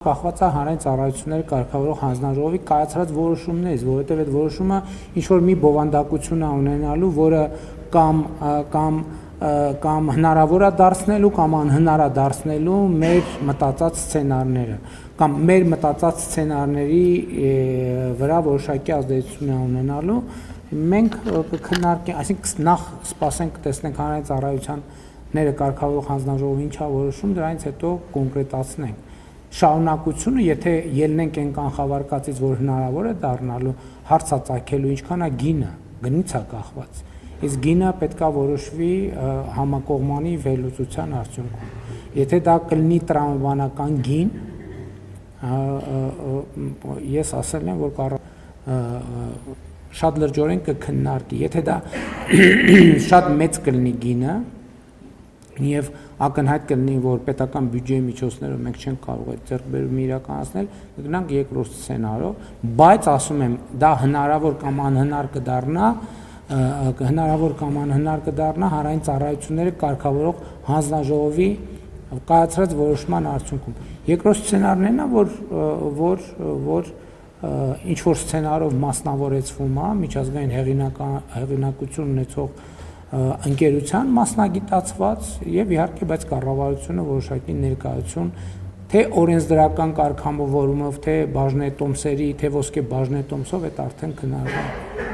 Կախված է հանրային ծառայությունների կարգավորող հանձնաժողովի կայացրած որոշումներից, որովհետև այդ որոշումը ինչ որ մի բովանդակություն է ունենալու, որը կամ հնարավոր է դարձնելու կամ անհնար է դարձնելու մեր մտածած սցենարները, կամ մեր մտածած սցենարների վրա որոշակի ազդեցություն է ունենալու, մենք կքննարկենք, այսինքն նախ սպասենք տեսնենք հանրային ծառայությունները կարգավորող հանձնաժողովը ինչ է որոշում, դրանից հետո կոնկրետացնենք։ Շարունակությունը, եթե ելնենք այն կանխավարկածից, որ հնարավոր է դառնալու, հարցածագելու ինչքան է գինը, գնից է կախված, իսկ գինը պետք է որոշվի համակողմանի վերլուծության արդյունքում։ Եթե դա կլինի տրամաբանական գին, ես ասել եմ, որ շատ լրջորեն կքննարկի, եթե դա շատ մեծ կլինի գինը, եւ ակնհայտ կլինի, որ պետական բյուջեի միջոցներով մենք չենք կարող այդ ձեռքբերումը իրականացնել, կգնանք երկրորդ սցենարով, բայց ասում եմ, դա հնարավոր կամ անհնար կդառնա հանրային ծառայությունները կարգավորող հանձնաժողովի կայացրած որոշման արդյունքում։ Երկրորդ սցենարն է, որ ինչ որ սցենարով մասնավորեցվում է միջազգային հեղինակություն ունեցող ընկերության մասնագիտացված եւ իհարկե բայց կառավարությունը որոշակի ներկայություն թե օրենսդրական կարգավորումով, թե բաժնետոմսերի, թե ոսկե բաժնետոմսով այդ արդեն քննարկվում է։